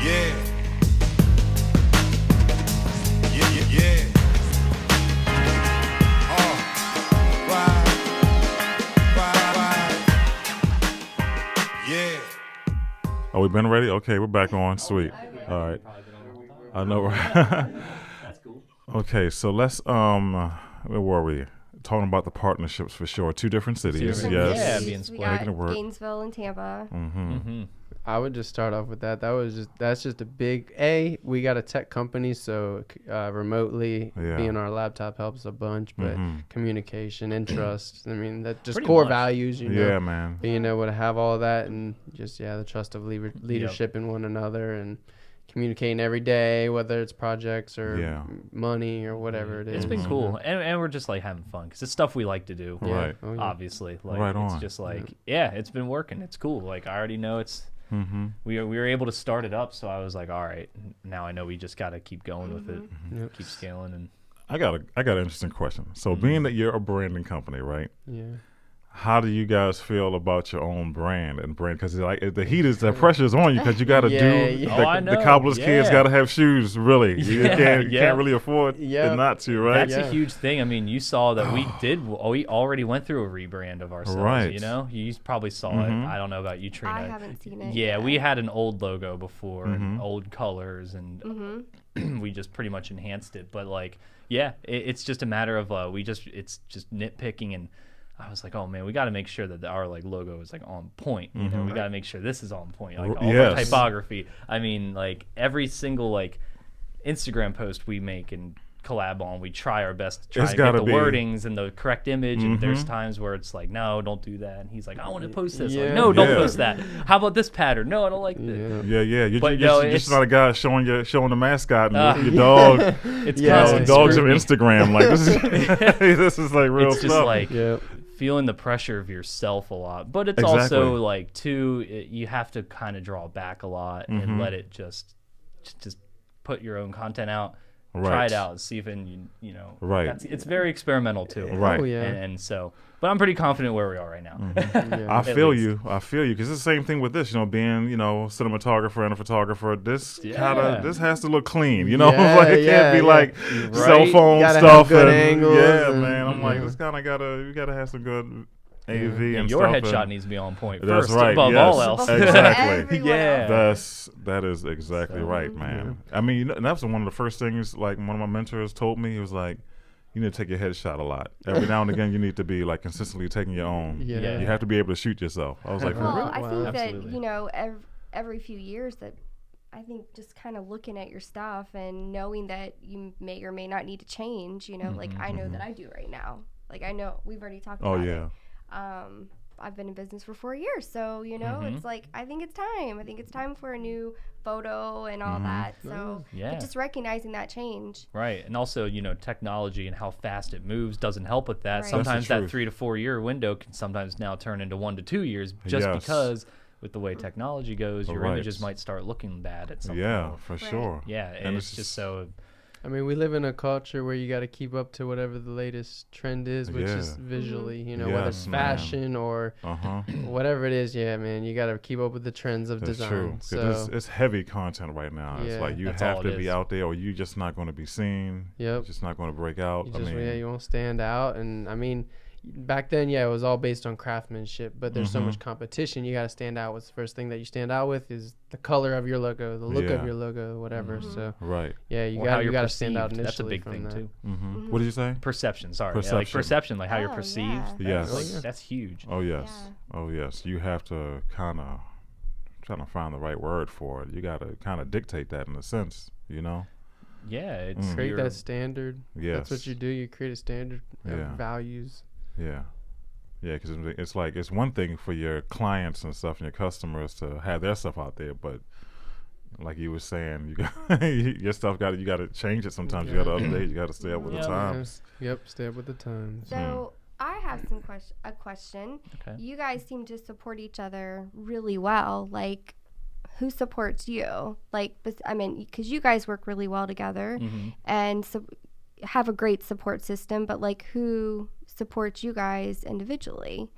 Yeah. Yeah, yeah, yeah. Yeah. Oh, we been ready? Okay, we're back on. Sweet. All right. I know. Right? That's cool. Okay, so let's where were we? Talking about the partnerships for sure. Two different cities. Different Yes. Yeah, being We split. got Making it work. Gainesville and Tampa. Mm-hmm. I would just start off with that. That's just a big we got a tech company, so remotely being our laptop helps a bunch, but communication and trust. I mean, that just Pretty core much. values, you know. Yeah, man. Being able to have all of that and just the trust of leadership in one another and communicating every day, whether it's projects or money or whatever it is. It's been cool, and we're just like having fun because it's stuff we like to do. Yeah. Right. Oh, yeah. Obviously, like Right it's on. just like it's been working. It's cool. Like I already know it's. We were able to start it up, so I was like, all right, now I know we just got to keep going with it, Yep. keep scaling, and I got an interesting question. So being that you're a branding company, right? Yeah. How do you guys feel about your own brand and brand? Because like the pressure is on you because you got to Yeah. Oh, I the know. cobbler's kids Yeah. got to have shoes. Really, you can't really afford Yeah. it not to, right? that's a huge thing. I mean, you saw that we already went through a rebrand of ourselves. Right. You know, you probably saw it. I don't know about you, Trina. I haven't seen it. Yeah, yet. we had an old logo before and old colors, and we just pretty much enhanced it. But like, it's just a matter of it's just nitpicking, and I was like, oh man, we got to make sure that our like logo is like on point. You know, we got to make sure this is on point. Like all our typography. I mean, like every single like Instagram post we make and collab on, we try our best to try It's and get gotta the be. wordings and the correct image. And there's times where it's like, no, don't do that. And he's like, I want to post this. Like, Yeah. no, don't Yeah. post that. How about this pattern? No, I don't like this. Yeah. Yeah. But You're no, just it's- not a guy showing the mascot and your dog. It's Yeah. constant Dogs of scrutiny. Instagram. Like this is this is like real It's just stuff. like Yep. feeling the pressure of yourself a lot, but it's Exactly. also like you have to kind of draw back a lot and let it just put your own content out, try Right. it out, see if you know. Right. It's very experimental too. Right. Oh, yeah. And so, but I'm pretty confident where we are right now. Yeah. I At feel least. you because it's the same thing with this, being cinematographer and a photographer. This Yeah. this has to look clean, Yeah, like it can't be yeah. like Right. cell phone Gotta have stuff good and angles yeah, and- man. I'm like Mhm. this kind of you gotta have some good AV And and your stuff. headshot and needs to be on point That's first, right, above yes. all else. Exactly. Yeah. that is exactly right, man. I mean, and that was one of the first things. Like one of my mentors told me, he was like, "You need to take your headshot a lot. Every now and again, you need to be like consistently taking your own. Yeah. You have to be able to shoot yourself." I was like, "For Well, real?" I Wow. think Absolutely. that every few years that I think just kind of looking at your stuff and knowing that you may or may not need to change. Like I know that I do right now. Like I know we've already talked Oh about yeah. it. I've been in business for 4 years, so it's like I think it's time. I think it's time for a new photo and all that. So Yeah. but just recognizing that change. Right, and also technology and how fast it moves doesn't help with that. Right. That's the Sometimes that truth. 3 to 4 year window can sometimes now turn into 1 to 2 years, just Yes. because with the way technology goes, your Right. images might start looking bad at some Yeah, point. for Right. sure. Yeah, And it's just so. I mean, we live in a culture where you got to keep up to whatever the latest trend is, which is Yeah. visually, whether Yes, it's man. fashion or Uh-huh. whatever it is. Yeah, man, you got to keep up with the trends of That's design. true. 'Cause So, it's heavy content right now. It's Yeah. like you That's have all to it be is. out there, or you're just not going to be seen. Yep. You're just not going to break out. you I just mean, you won't stand out. And I mean, back then, it was all based on craftsmanship, but there's so much competition. You got to stand out. What's the first thing that you stand out with is the color of your logo, the look Yeah. of your logo, whatever. So right. yeah, you Or how got you're to stand out perceived. initially. That's a big from thing that. too. Mm-hmm. What did you say? Perception, sorry. Yeah, like Perception. perception, like how you're Oh, perceived. yeah. Yes. Like, that's huge. Oh yes. Yeah. Oh yes. You have to kind of trying to find the right word for it. You got to kind of dictate that in a sense, Yeah, it's Create your- that standard. Yes. That's what you do. You create a standard of Yeah. values. Yeah. Yeah, because it's like it's one thing for your clients and stuff and your customers to have their stuff out there, but like you were saying, you got your stuff you got to change it sometimes. You got to update. You got to stay up with the Yeah. times. Yep, stay up with the times. So I have a question. Okay. You guys seem to support each other really well. Like, who supports you? Like, because you guys work really well together and have a great support system. But like, who supports you guys individually?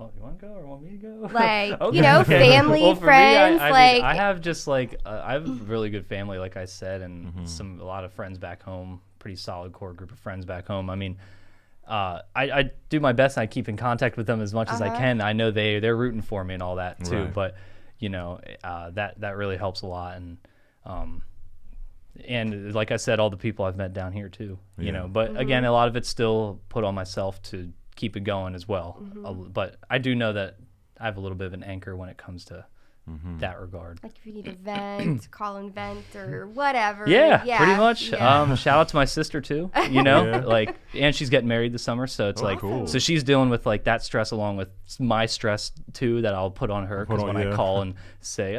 Oh, you want to go or want me to go? Like, Okay. you know, family, Well, for me, friends, I mean, like I have just like I have a really good family, like I said, and a lot of friends back home. Pretty solid core group of friends back home. I mean, I do my best. And I keep in contact with them as much as I can. I know they're rooting for me and all that too. Right. But you know, that really helps a lot. And like I said, all the people I've met down here too. You know, but again, a lot of it's still put on myself to keep it going as well. But I do know that I have a little bit of an anchor when it comes to that regard. if you need to vent, call and vent or whatever. Yeah, pretty much. Yeah. Shout out to my sister too. You know, like, and she's getting married this summer, so it's like, cool. so she's dealing with like that stress along with my stress too that I'll put on her because when I call and say, you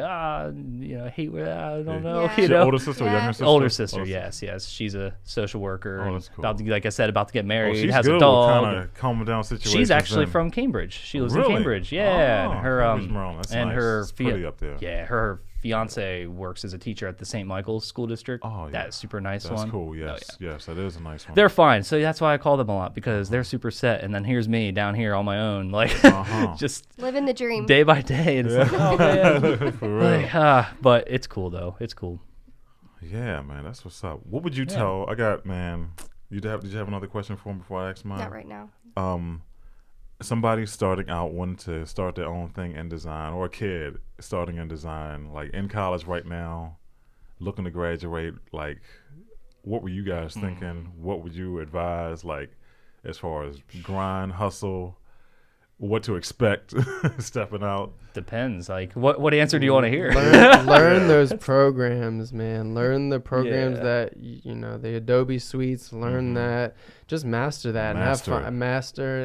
know, hey, I don't know, Yeah. you Your know. older sister or younger sister? Older sister, yes. She's a social worker. Oh, that's cool. About to, like I said, about to get married. She's has good a dog. with kind of calming down situations. She's actually then. from Cambridge. She lives in Really? Cambridge. Yeah, Oh, and her Cambridge, Maryland. That's and nice. her It's pretty up there. Yeah, her fiance works as a teacher at the St. Michael's School District. Oh, yeah. That's super nice That's one. cool. Oh, Yes, yeah. yes, that is a nice one. They're fine. So that's why I call them a lot because they're super set. And then here's me down here on my own, like just Living the dream. day by day. And it's like, oh man. For real. Like, but it's cool though. It's cool. Yeah, man, that's what's up. What would you tell? I got, man. Did you have another question for me before I ask mine? Not right now. Somebody starting out wanting to start their own thing in design, or a kid starting in design, like in college right now, looking to graduate, like, what were you guys thinking? What would you advise, like, as far as grind, hustle, what to expect stepping out? Depends. Like, what answer do you want to hear? Learn those programs, man. Learn the programs that you know, the Adobe suites. Learn that. Just master that and have fun.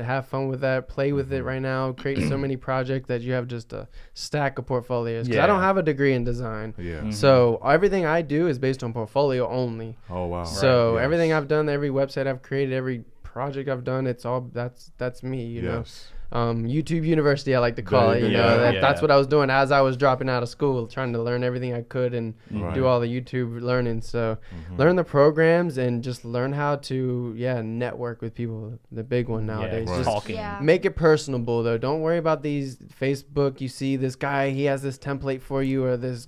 Have fun with that. Play with it right now. Create so many projects that you have just a stack of portfolios. 'Cause I don't have a degree in design. Yeah. So everything I do is based on portfolio only. Oh wow. So Right. everything I've done, every website I've created, every project I've done, it's all that's me. You know. YouTube University, I like to call it. You know, that's what I was doing as I was dropping out of school, trying to learn everything I could and do all the YouTube learning. So learn the programs and just learn how to network with people. The big one nowadays. Right. Just Talking. make it personable though. Don't worry about these Facebook. You see this guy, he has this template for you, or this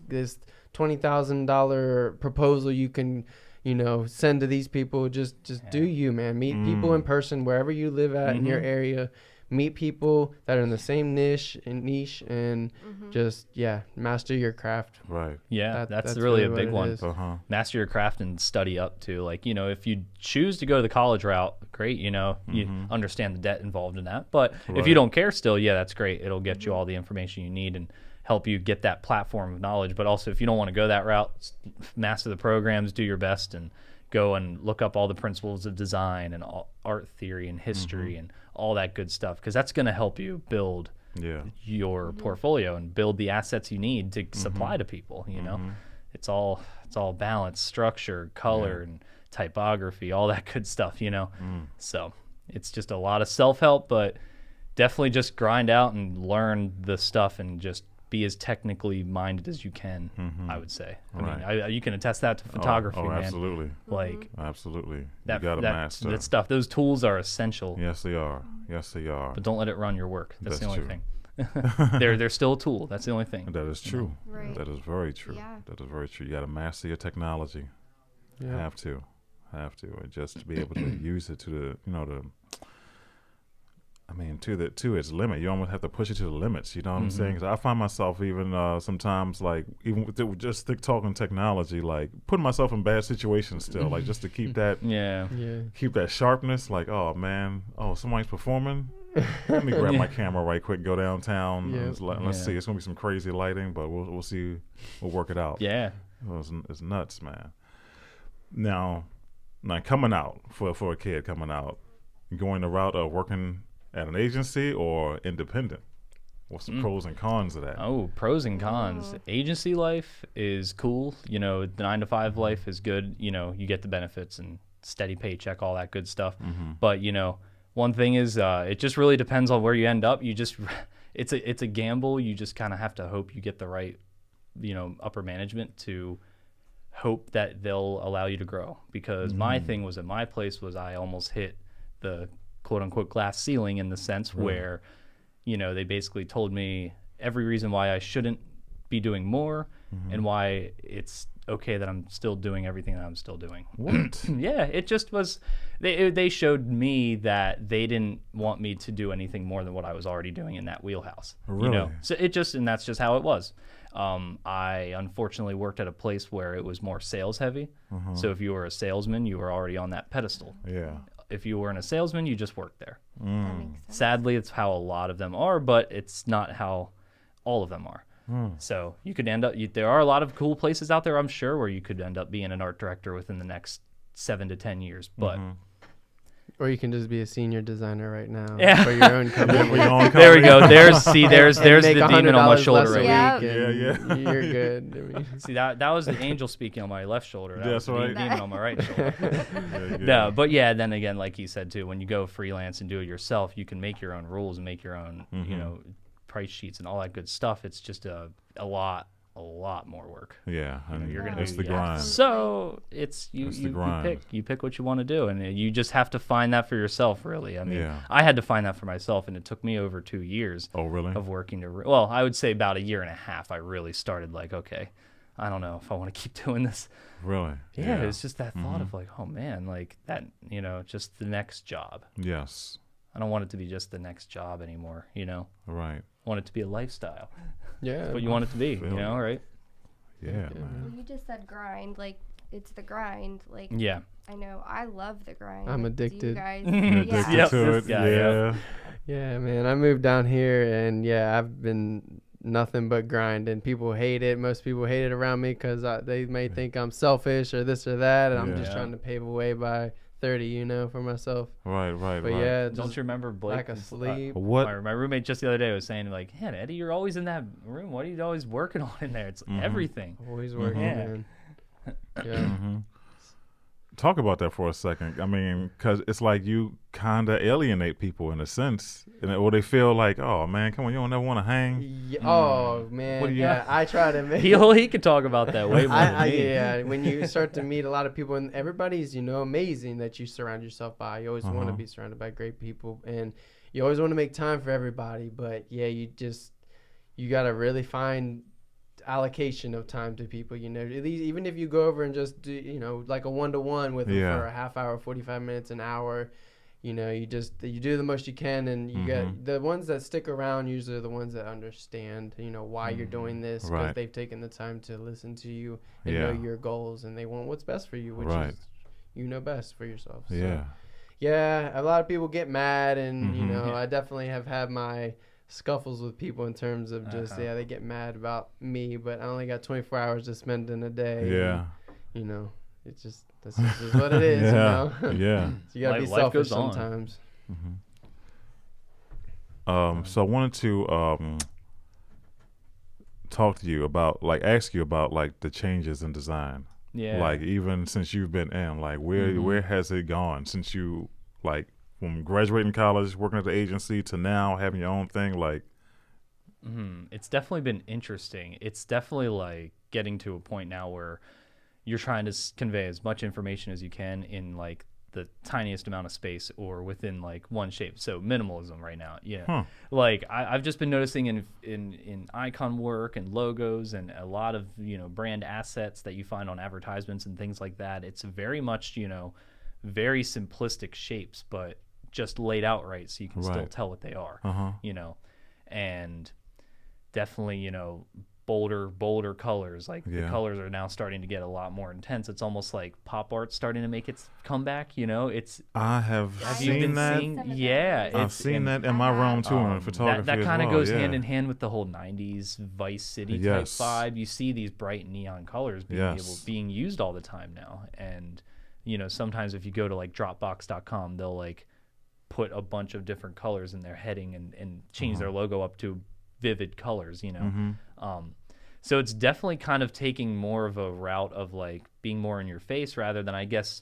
$20,000 proposal you can, you know, send to these people. Just do you, man. Meet people in person wherever you live at in your area. Meet people that are in the same niche and just master your craft. Right. Yeah, that's really a big one. Uh-huh. Master your craft and study up too. Like, you know, if you choose to go the college route, great, you know, you understand the debt involved in that. But if you don't care still, that's great. It'll get you all the information you need and help you get that platform of knowledge. But also, if you don't want to go that route, master the programs, do your best, and go and look up all the principles of design and art theory and history and all that good stuff, because that's going to help you build your portfolio and build the assets you need to supply to people. You know, it's all balance, structure, color, and typography, all that good stuff. You know, so it's just a lot of self-help, but definitely just grind out and learn the stuff and just be as technically minded as you can. I would say. I mean, you can attest that to photography, man. Absolutely. Like, absolutely. that, you gotta master that stuff. Those tools are essential. Yes, they are. Yes, they are. But don't let it run your work. That's the only true. thing. They're still a tool. That's the only thing. That is true. Right. That is very true. Yeah. That is very true. You got to master your technology. Yeah. Have to, and just to be able to use it to the, you know, to its limit. You almost have to push it to the limits. You know what I'm saying? 'Cause I find myself even sometimes, like, even with just talking technology, like putting myself in bad situations still, like just to keep that keep that sharpness. Like, oh man, somebody's performing. Let me grab my camera right quick, go downtown. Let's see. It's gonna be some crazy lighting, but we'll see. We'll work it out. Yeah. It's nuts, man. Now coming out for a kid coming out, going the route of working at an agency or independent. What's the pros and cons of that? Oh, pros and cons. Agency life is cool. You know, the 9-to-5 life is good. You know, you get the benefits and steady paycheck, all that good stuff. But, you know, one thing is it just really depends on where you end up. It's a gamble. You just kind of have to hope you get the right, you know, upper management to hope that they'll allow you to grow. Because my thing was at my place was I almost hit the quote unquote glass ceiling in the sense where, they basically told me every reason why I shouldn't be doing more and why it's okay that I'm still doing everything that I'm still doing. What? Yeah, it just was. They showed me that they didn't want me to do anything more than what I was already doing in that wheelhouse. Really? So and that's just how it was. I unfortunately worked at a place where it was more sales heavy. So if you were a salesman, you were already on that pedestal. Yeah. If you weren't a salesman, you just worked there. That makes sense. Sadly, it's how a lot of them are, but it's not how all of them are. So you could end up, there are a lot of cool places out there, I'm sure, where you could end up being an art director within the next 7 to 10 years. But Or you can just be a senior designer right now Yeah. for your own company. there we go. There's And the make demon on my $100 shoulder less a right week, Yeah. and You're good. I mean, See, that was the angel speaking on my left shoulder. That That's was the right. demon on my right shoulder. Yeah. No, but yeah, then again, like you said too, when you go freelance and do it yourself, you can make your own rules and make your own, price sheets and all that good stuff. It's just a lot more work. Yeah. I mean, You're gonna it's do the that. grind. So it's you It's the grind. you pick what you want to do, and you just have to find that for yourself. Really, I mean, Yeah. I had to find that for myself, and it took me over 2 years Oh, really? of working well, I would say about a year and a half. I really started like, okay, I don't know if I want to keep doing this. Really? Yeah, it's just that thought of like, oh man, like that, just the next job. Yes. I don't want it to be just the next job anymore. Right. I want it to be a lifestyle. yeah. That's what you want it to be. feel it. Right? Yeah, man. Well, you just said grind. Like, it's the grind. Like, Yeah. I know I love the grind. I'm Do you addicted. guys? You're addicted Yep. to it. Yeah, Yeah. Yeah, man. I moved down here, and I've been nothing but grinding. People hate it. Most people hate it around me because they may think I'm selfish or this or that, and I'm just Yeah. trying to pave a way by 30, for myself. Right. But yeah, Don't just you remember Blake? lack of sleep. What? My roommate just the other day was saying like, "Man, Eddie, you're always in that room. What are you always working on in there? It's everything." Always working, Yeah. man. Yeah. Talk about that for a second. I mean, because it's like you kind of alienate people in a sense, or they feel like, oh, man, come on, you don't ever want to hang. Yeah. Oh man, What do you- yeah. I try to make. He could talk about that way more than me. Yeah, when you start to meet a lot of people, and everybody's amazing that you surround yourself by. You always want to be surrounded by great people, and you always want to make time for everybody. But yeah, you gotta really find allocation of time to people. At least even if you go over and just do like a 1-to-1 with them for a half hour, 45 minutes, an hour. You do the most you can, and you get the ones that stick around. Usually, are the ones that understand, why you're doing this, because Right. they've taken the time to listen to you and Yeah. know your goals, and they want what's best for you, which Right. is best for yourself. So, Yeah. yeah, a lot of people get mad, and Mhm. I definitely have had my scuffles with people in terms of just they get mad about me, but I only got 24 hours to spend in a day. Yeah. And, it's just that's just what it is. Yeah. Yeah. So you gotta be Life selfish goes on. sometimes. So I wanted to talk to you about, ask you about, the changes in design. Yeah. Even since you've been in, where has it gone since you, from graduating college, working at the agency, to now having your own thing, It's definitely been interesting. It's definitely getting to a point now where you're trying to convey as much information as you can in the tiniest amount of space or within one shape. So minimalism right now. Yeah. I've just been noticing in icon work and logos and a lot of, brand assets that you find on advertisements and things like that. It's very much, very simplistic shapes, but just laid out right so you can still tell what they are. And definitely, bolder colors. The colors are now starting to get a lot more intense. It's almost like pop art starting to make its comeback. It's. I have You seen been that. seeing? Yeah, I've seen that in my realm too, in photography. That as kind of well, goes yeah. hand in hand with the whole '90s Vice City Yes. type vibe. You see these bright neon colors being used all the time now, and sometimes if you go to Dropbox.com, they'll put a bunch of different colors in their heading and change their logo up to vivid colors. So it's definitely kind of taking more of a route of being more in your face rather than, I guess,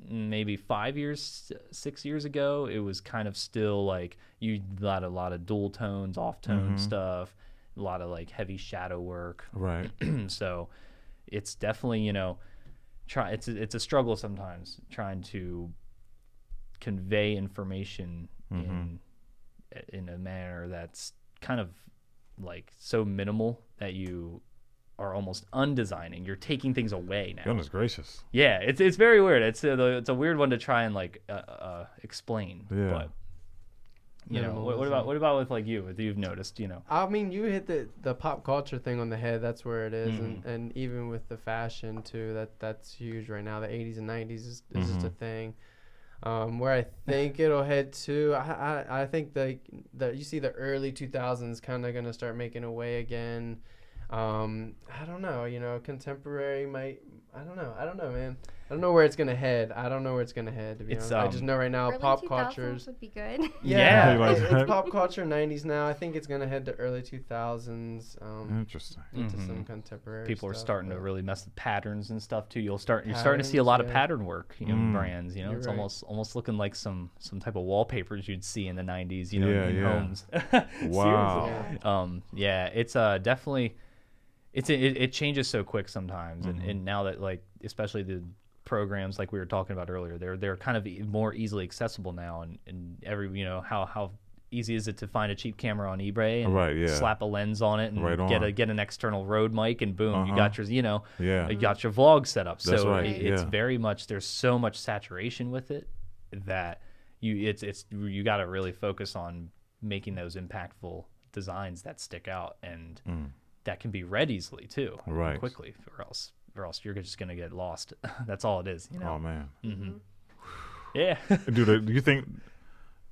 maybe 6 years ago, it was kind of still you got a lot of dual tones, off tone stuff, a lot of heavy shadow work. Right. So it's definitely, it's a struggle sometimes trying to convey information in a manner that's kind of like so minimal that you are almost undesigning. You're taking things away now. Goodness gracious. Yeah, it's very weird. It's a weird one to try and like explain. Yeah. But you know, what about with like you? What you've noticed, you know? I mean, you hit the pop culture thing on the head. That's where it is, and even with the fashion too, that's huge right now. The 80s and 90s is just a thing. Where I think it'll head to, I think the you see the early 2000s kind of gonna start making a way again. I don't know, you know, contemporary might. I don't know, man. I don't know where it's gonna head. To be honest, I just know right now early pop 2000s cultures would be good. Yeah. It's pop culture 90s now. I think it's gonna head to early 2000s. Interesting. Into some contemporary. People are stuff, starting to really mess with patterns and stuff too. You're starting to see a Patterns, lot of yeah. pattern work, you know, in brands. You know, You're it's right. almost looking like some type of wallpapers you'd see in the 90s. You know, Yeah, in yeah. homes. Wow. Seriously. Yeah, it's definitely. It changes so quick sometimes, and now that like especially the programs like we were talking about earlier, they're kind of more easily accessible now, and every you know how easy is it to find a cheap camera on eBay and slap a lens on it and get an external Rode mic and boom, you got your you got your vlog set up. That's So right, it's very much there's so much saturation with it that you got to really focus on making those impactful designs that stick out and that can be read easily too, Right. quickly, or else you're just gonna get lost. That's all it is, you know. Oh man. Yeah. Do you think?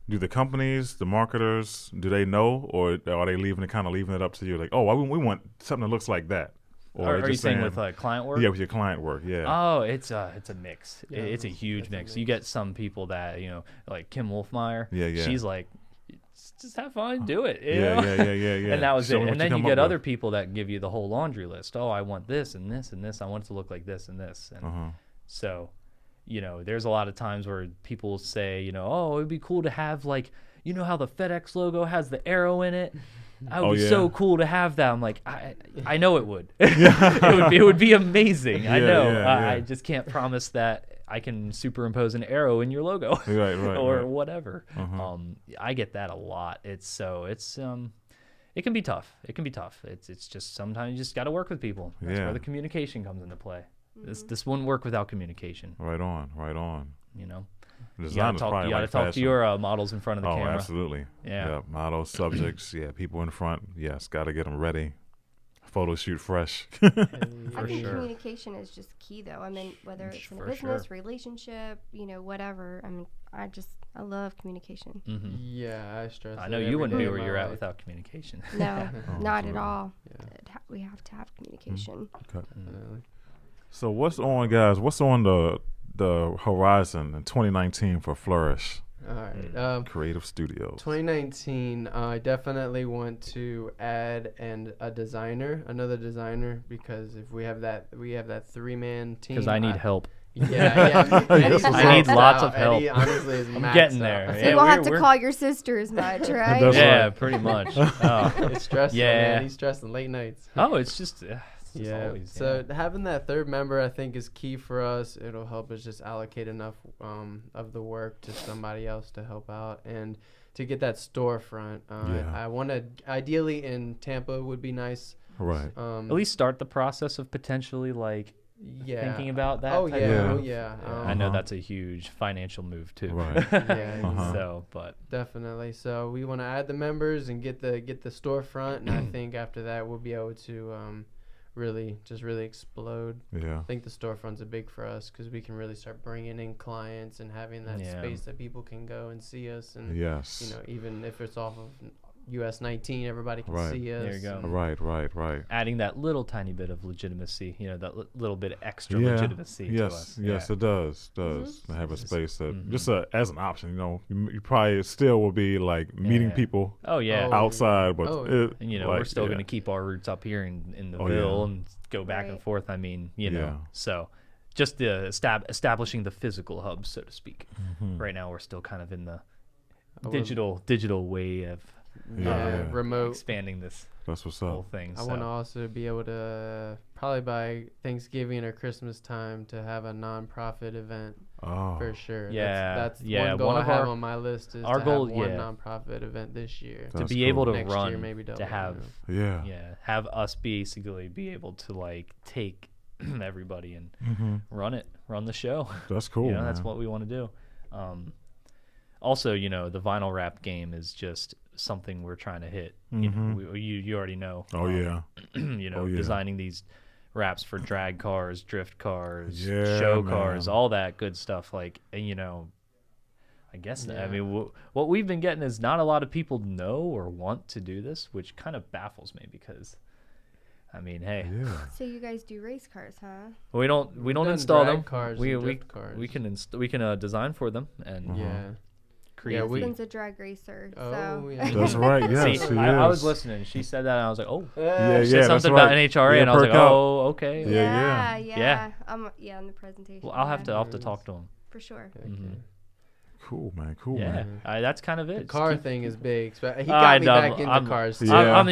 Do the companies, the marketers, do they know, or are they leaving it up to you? Like, oh, we want something that looks like that. Or Are you saying with client work? Yeah, with your client work. Yeah. Oh, it's a mix. Yeah, It's a huge mix. mix. You get some people that like Kim Wolfmeyer. Yeah, yeah. She's like, just have fun, do it. you Yeah, know? yeah. And that was Show it. me what And then come you up get with. other people that give you the whole laundry list. Oh, I want this and this and this. I want it to look like this and this. And so, there's a lot of times where people say, oh, it'd be cool to have like, you know how the FedEx logo has the arrow in it? That would be so cool to have that. I'm like, I know it would. it would be amazing. I know. yeah. I just can't promise that I can superimpose an arrow in your logo Right, or right. whatever. I get that a lot. It can be tough. It's just sometimes you just got to work with people. That's where the communication comes into play. This wouldn't work without communication. Right on. You gotta talk to your models in front of the camera. Oh, absolutely. Yeah. Models, subjects, people in front. Yes, got to get them ready. Photo shoot fresh. I think communication is just key, though. I mean, whether it's in a business, relationship, whatever. I mean, I love communication. Yeah, I stress. I know you wouldn't be where you're at without communication. No, not at all. We have to have communication. Okay. So what's on, guys? What's on the horizon in 2019 for Flourish? All right. Creative Studios. 2019, I definitely want to add another designer, because if we have that 3-man team. Because I need help. Yeah. I need lots of help. Eddie, honestly, is I'm maxed getting out. there. So you won't have to call your sister as much, right? That's Yeah, right. pretty much. Oh. It's stressful, man. He's stressing late nights. Oh, it's just always, so having that third member, I think, is key for us. It'll help us just allocate enough of the work to somebody else to help out and to get that storefront. I want to, ideally in Tampa would be nice. Right. at least start the process of potentially like thinking about that. Oh type yeah, of oh yeah. I know that's a huge financial move too. Right. Yeah. So, but definitely. So we want to add the members and get the storefront, and I think after that we'll be able to really explode. Yeah. I think the storefronts are big for us because we can really start bringing in clients and having that space that people can go and see us. And yes, even if it's off of US 19, everybody can see us. There you go. Right. Adding that little tiny bit of legitimacy, that little bit of extra legitimacy to us. Yes, it does. To have a space that just as an option. You probably still will be like meeting people. Oh yeah. Outside, but and we're still going to keep our roots up here in the Ville and go back and forth. I mean, so just the establishing the physical hub, so to speak. Right now, we're still kind of in the digital way of remote. Expanding this That's what's whole up. thing. I want to also be able to probably by Thanksgiving or Christmas time to have a nonprofit event Oh, for sure. Yeah, that's yeah, one goal one I of have our- on my list is our to goal, have one yeah. nonprofit event this year. That's to be cool. able to Next run, year, maybe double, to have, yeah. have us basically be able to like take everybody and run the show. That's cool. You know, man. that's what we want to do. Also, you know, the vinyl wrap game is just something we're trying to hit. You know, you already know. Oh yeah. You know, designing these wraps for drag cars, drift cars, Yeah, show man. cars, all that good stuff. Like, and you know, I guess I mean, what we've been getting is not a lot of people know or want to do this, which kind of baffles me because, I mean, hey, Yeah. So you guys do race cars, huh? we don't done install drag them. cars we and we drift cars. we can design for them and Yeah. create. Yeah, we- Husband's a drag racer, Oh, so yeah. That's right. Yes, See, he I was is. listening. She said that, and I was like, oh. Yeah, She said that's something right. about NHRA, Yeah, and I was like, perk up. oh, okay. Yeah. yeah. In the presentation. Well, I'll have yeah, to talk to him. for sure. Cool, man. Cool, Yeah, man. that's kind of it. The It's car keep- thing is big. He I got me know, back into I'm- cars. Yeah. I'm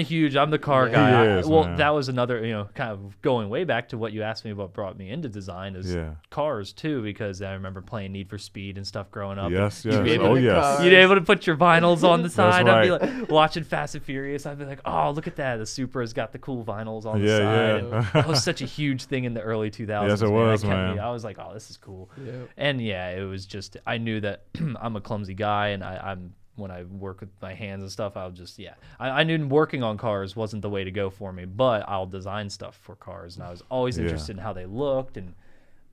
the car Yeah. guy. He is, Well, man. that was another, you know, kind of going way back to what you asked me about brought me into design is Yeah. cars too, because I remember playing Need for Speed and stuff growing up. Yes, You'd be yes. able Oh, to- yes. You'd be able to put your vinyls on the side. I'd be right. like watching Fast and Furious. I'd be like, oh, look at that. The Supra's got the cool vinyls on the Yeah, side. yeah. And that was such a huge thing in the early 2000s. Yes, it man. was, That kept me- man. I was like, oh, this is cool. Yep. And yeah, it was just, I knew that I'm a clumsy guy and I'm when I work with my hands and stuff, I'll just, I knew working on cars wasn't the way to go for me, but I'll design stuff for cars. And I was always interested in how they looked. And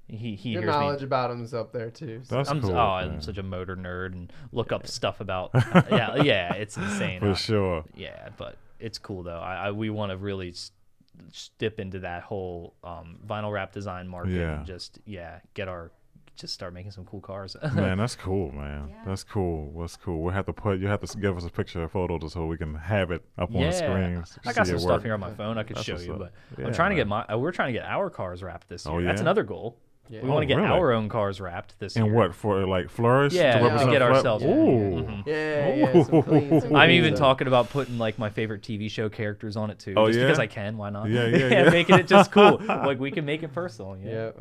he Your hears knowledge me. about him's up there too. So. That's I'm, cool. I'm man. such a motor nerd and look up stuff about, it's insane. For sure. Yeah, but it's cool though. We want to really dip into that whole vinyl wrap design market and just start making some cool cars. Man, that's cool, man. Yeah. That's cool. That's cool. You have to give us a picture, a photo, so we can have it up on the screen. I got some stuff here on my phone I could show you, but I'm trying to get we're trying to get our cars wrapped this year. That's another goal. Yeah. We want to get our own cars wrapped this year. And what, for like Flourish? Yeah, to get ourselves. Ooh. Some clean I'm even talking about putting like my favorite TV show characters on it too. Oh, just yeah? because I can, why not? Yeah. Making it just cool. Like we can make it personal. Yeah.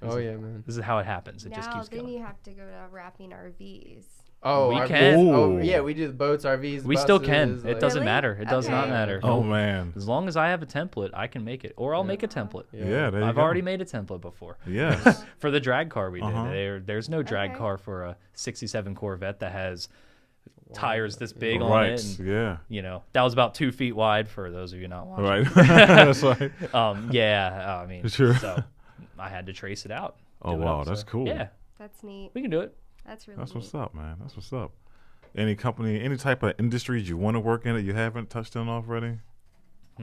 Oh yeah. Man. This is how it happens. It just keeps going. Then you have to go to wrapping RVs. Oh, we RVs. can. Oh, yeah, we do the boats, RVs. We buses, still can. like, It doesn't Really? matter. It does not Okay. matter. Oh man. As long as I have a template, I can make it, or I'll make a template. Yeah, there you I've go. already made a template before. Yes. For the drag car we did. There's no drag Okay. car for a '67 Corvette that has tires this big on Right. it. And, Yeah. you know, that was about 2 feet wide for those of you not watching. Right. That's right. I mean, Sure. so I had to trace it out. Oh do it wow, all, that's so, cool. Yeah, That's neat. we can do it. That's really That's neat. what's up, man. That's what's up. Any company, any type of industries you want to work in that you haven't touched on already? I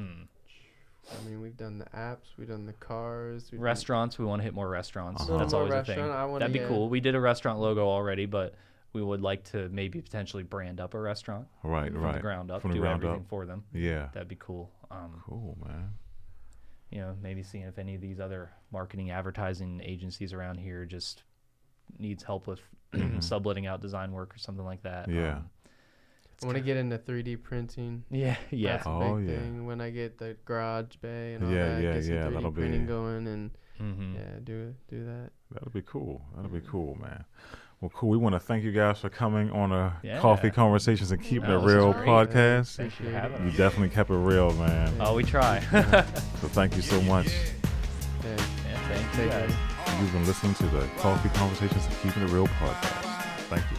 mean, we've done the apps, we've done the cars, Restaurants, we want to hit more restaurants. Uh-huh. That's More always a thing. restaurant, That'd be cool. We did a restaurant logo already, but we would like to maybe potentially brand up a restaurant Right, from right. the ground up, From the do ground everything up. for them. Yeah. That'd be cool. Cool, man. You know, maybe seeing if any of these other marketing advertising agencies around here just needs help with subletting out design work or something like that. Yeah. I want to get into 3D printing. Yeah. That's a Oh, big yeah. thing. When I get the garage bay and all Yeah, that, yeah, get some yeah, 3D that'll be- printing going and Mm-hmm. do that. That'll be cool. That'll be cool, man. Well, cool. We want to thank you guys for coming on a Yeah. Coffee Conversations and Keeping No, It this is Real great. podcast. Thanks for Appreciate having You us. definitely kept it real, man. Oh, we try. So thank you so much. Yeah. Yeah, thank you Take guys. care. You've been listening to the Coffee Conversations and Keeping It Real podcast. Thank you.